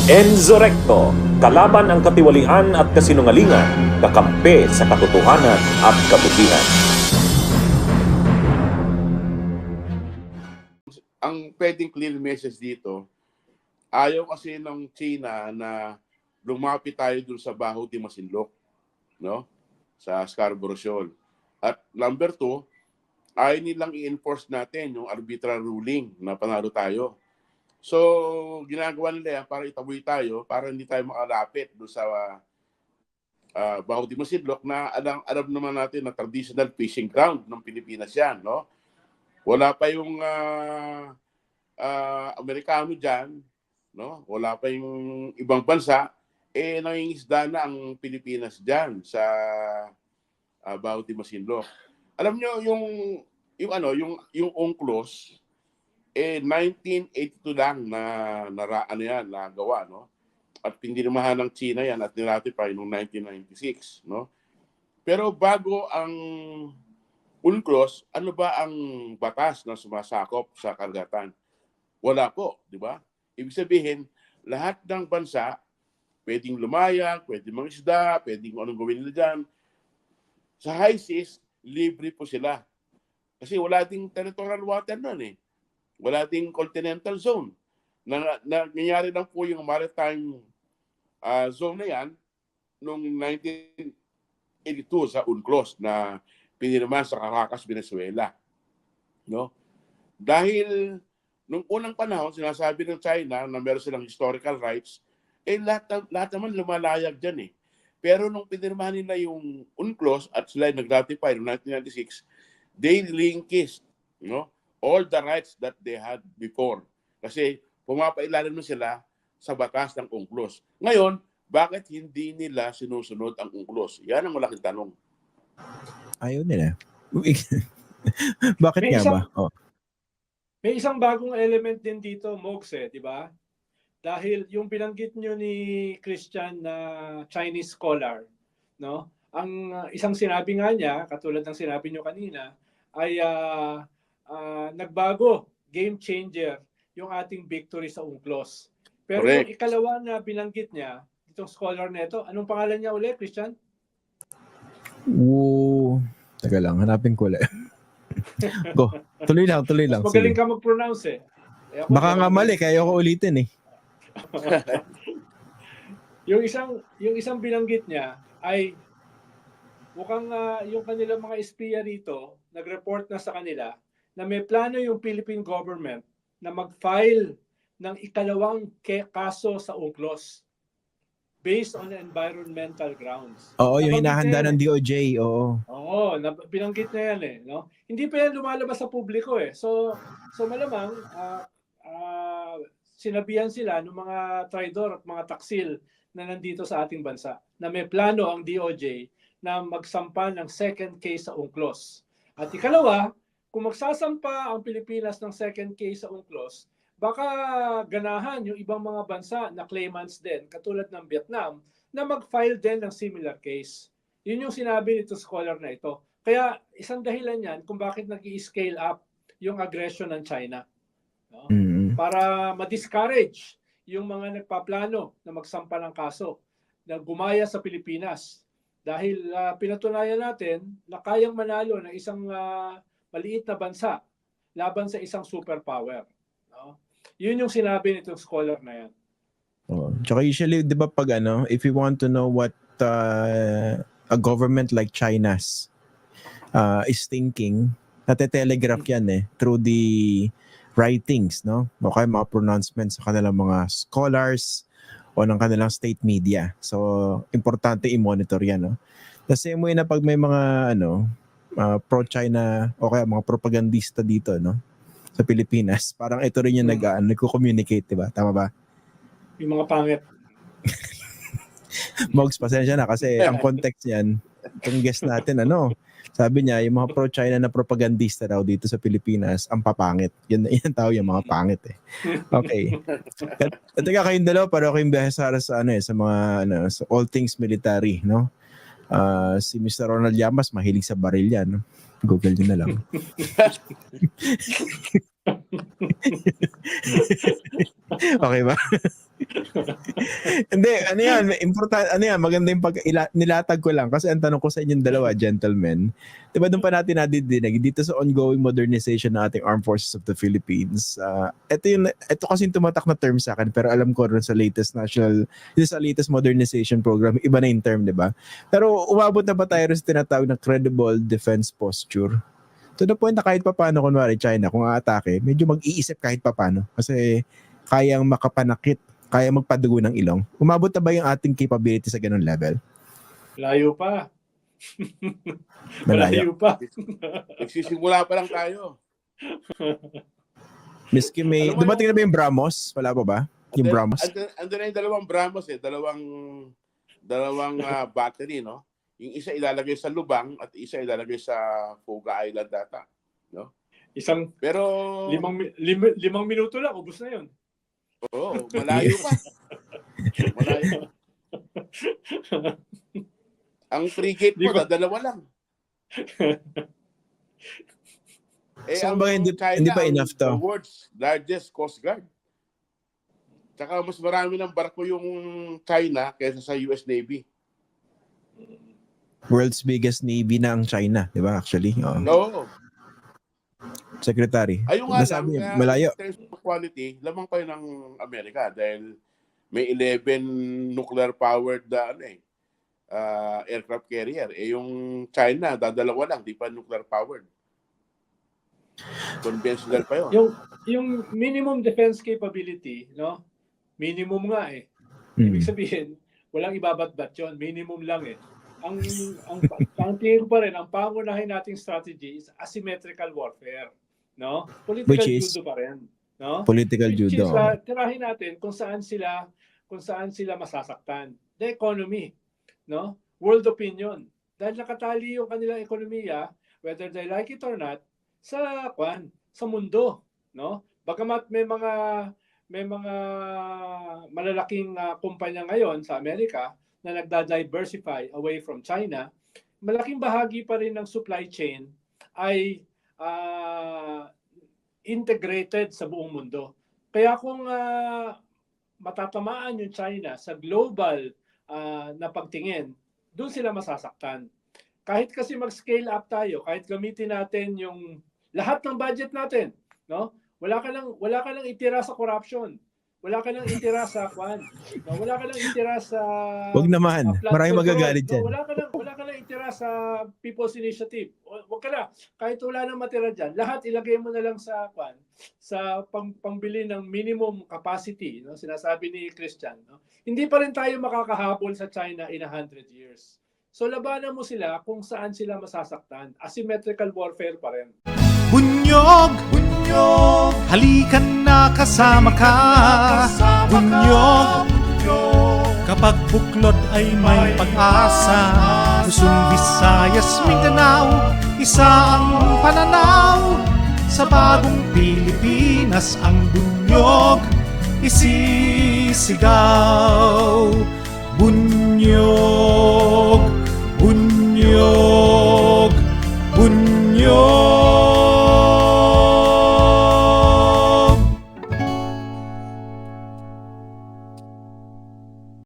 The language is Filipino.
Enzo Recto, kalaban ang katiwalian at kasinungalingan, kakampi sa katotohanan at kabutihan. Ang pwedeng clear message dito, ayaw kasi ng China na lumapit tayo dun sa Baho de Masinloc, no? Sa Scarborough Shoal. At number 2, ayaw nilang i-enforce natin yung arbitral ruling na panalo tayo. So, ginagawa nila yan para itaboy tayo, para hindi tayo makalapit doon sa Baho de Masinloc na alam naman natin na traditional fishing ground ng Pilipinas yan, no? Wala pa yung Amerikano dyan, no? Wala pa yung ibang bansa, nangingisda na ang Pilipinas dyan sa Baho de Masinloc. Alam nyo, yung UNCLOS, 1982 lang nagawa, no? At pinirmahan ng China yan at niratify noong 1996, no? Pero bago ang UNCLOS, ano ba ang batas na sumasakop sa karagatan? Wala po, di ba? Ibig sabihin, lahat ng bansa pwedeng lumayag, pwedeng mangisda, pwedeng anong gawin nila dyan. Sa high seas, libre po sila. Kasi wala ding territorial water nun eh. Wala ding continental zone. Nangyayari lang po yung maritime zone na yan noong 1982 sa UNCLOS na pinirma sa Caracas, Venezuela. No? Dahil nung unang panahon, sinasabi ng China na meron silang historical rights, lahat naman lumalayag dyan eh. Pero nung pinirmahan nila yung UNCLOS at sila nag-ratify noong 1996, they relinquished, all the rights that they had before. Kasi pumapailalim na sila sa batas ng UNCLOS. Ngayon, bakit hindi nila sinusunod ang UNCLOS? Yan ang malaking tanong. Ayaw nila. Bakit nga ba? Oh. May isang bagong element din dito, Mogs, di ba? Dahil yung binanggit nyo ni Christian na Chinese scholar, no? Ang isang sinabi nga niya, katulad ng sinabi nyo kanina, ay nagbago, game changer, yung ating victory sa UNCLOS. Pero Correct. yung ikalawa na binanggit niya, itong scholar na ito, anong pangalan niya ulit, Christian? Taga lang, hanapin ko ulit. Go. Tuloy lang. Mas magaling ka mag-pronounce eh. Baka nga mali, kaya ko ulitin eh. yung isang binanggit niya ay mukhang yung kanilang mga espiya rito nag-report na sa kanila na may plano yung Philippine government na mag-file ng ikalawang kaso sa UNCLOS based on environmental grounds. Oo, yung hinahanda ng DOJ, oo. Oo, binanggit na yan eh. No? Hindi pa yan lumalabas sa publiko eh. So malamang sinabihan sila ng mga traidor at mga taksil na nandito sa ating bansa na may plano ang DOJ na magsampa ng second case sa UNCLOS. At ikalawa, kung magsasampa ang Pilipinas ng second case sa UNCLOS, baka ganahan yung ibang mga bansa na claimants din, katulad ng Vietnam, na mag-file din ng similar case. Yun yung sinabi nito scholar na ito. Kaya isang dahilan yan kung bakit nag-i-scale up yung aggression ng China. No? Para ma-discourage yung mga nagpaplano na magsampa ng kaso na gumaya sa Pilipinas. Dahil pinatunayan natin na kayang manalo ng isang maliit na bansa laban sa isang superpower. No? Yun yung sinabi nitong scholar na yan. Oh, tsaka usually, di ba pag if you want to know what a government like China's is thinking, natetelegraph yan through the writings, no? O kaya mga pronouncements sa kanilang mga scholars o ng kanilang state media. So, importante i-monitor yan, no? The same way na pag may mga, pro-China o kaya mga propagandista dito, no? Sa Pilipinas, parang ito rin yung nagko-communicate, di ba? Tama ba? Yung mga pangit. Mogs, pasensya na kasi ang context niyan, itong guest natin, sabi niya, yung mga pro-China na propagandista daw dito sa Pilipinas, ang papangit. Yan tao yung mga pangit eh. Okay. Teka, kayong dalawa, para kayong bihasara sa sa mga, sa all things military, no? Si Mr. Ronald Llamas, mahilig sa baril yan, no? Google nyo na lang. Okay ba? Hindi, ano yan, maganda yung nilatag ko lang kasi ang tanong ko sa inyong dalawa, gentlemen, diba doon pa natin nadidinig, dito sa ongoing modernization ng ating Armed Forces of the Philippines, ito kasi yung tumatak na term sa akin, pero alam ko rin sa latest modernization program, iba na yung term, diba? Pero umabot na ba tayo rin sa tinatawag na credible defense posture? To the point na kahit pa paano, kunwari China, kung aatake, medyo mag-iisip kahit pa paano kasi kayang makapanakit, kaya magpadugo ng ilong. Umabot na ba yung ating capability sa ganun level? Layo pa. Malayo. Malayo pa. Nagsisimula pa lang tayo. Miski may, Alam mo dumating na ba yung BrahMos? Wala pa ba? Yung BrahMos? Andun na yung dalawang BrahMos dalawang battery, no? Yung isa ilalagay sa Lubang at isa ilalagay sa Foga Island data, no? Pero 5 minuto lang, ubos na 'yon. oo, malayo pa. Malayo. Ang frigate mo, dalawa lang. So, ang ba hindi China, pa enough to? the world's largest coast guard. Tsaka mas marami ng barko yung China kaysa sa US Navy. World's biggest navy na ang China, di ba actually? Oo. No. Secretary, Ayun nga lang, nasabi niya, malayo. in terms of quality, lamang pa yun ng Amerika dahil may 11 nuclear-powered aircraft carrier. Yung China, dadalawa lang, di pa nuclear-powered. Conventional pa yun. Yung minimum defense capability, no? Minimum nga eh. Ibig sabihin, walang ibabat-bat yun. Minimum lang eh. Ang tingin ko pa rin, ang pangunahin nating strategy is asymmetrical warfare, no? Political judo pa rin, no? Political judo. Tirahin natin kung saan sila masasaktan. The economy, no? World opinion. Dahil nakatali yung kanilang ekonomiya, whether they like it or not, sa mundo, no? Bagamat may mga malalaking kumpanya ngayon sa Amerika na nagda-diversify away from China, malaking bahagi pa rin ng supply chain ay integrated sa buong mundo. Kaya kung matatamaan yung China sa global na pagtingin, doon sila masasaktan. Kahit kasi mag-scale up tayo, kahit gamitin natin yung lahat ng budget natin, no? Wala ka nang itira sa corruption. Wala ka nang itira sa no? Wala ka nang itira sa Wag naman. Maraming magagalit diyan. No, wala ka nang itira sa People's Initiative. Wag ka na. Kahit wala nang matira diyan, lahat ilagay mo na lang sa sa pangbili ng minimum capacity, no? Sinasabi ni Christian, no? Hindi pa rin tayo makakahabol sa China in 100 years. So labanan mo sila kung saan sila masasaktan. Asymmetrical warfare pa rin. Bunyog, halikan na kasama ka. Bunyog, kapag buklod ay may pag-asa. Luzon, Visayas, Mindanao, isa ang pananaw. Sa bagong Pilipinas ang bunyog isisigaw. Bunyog.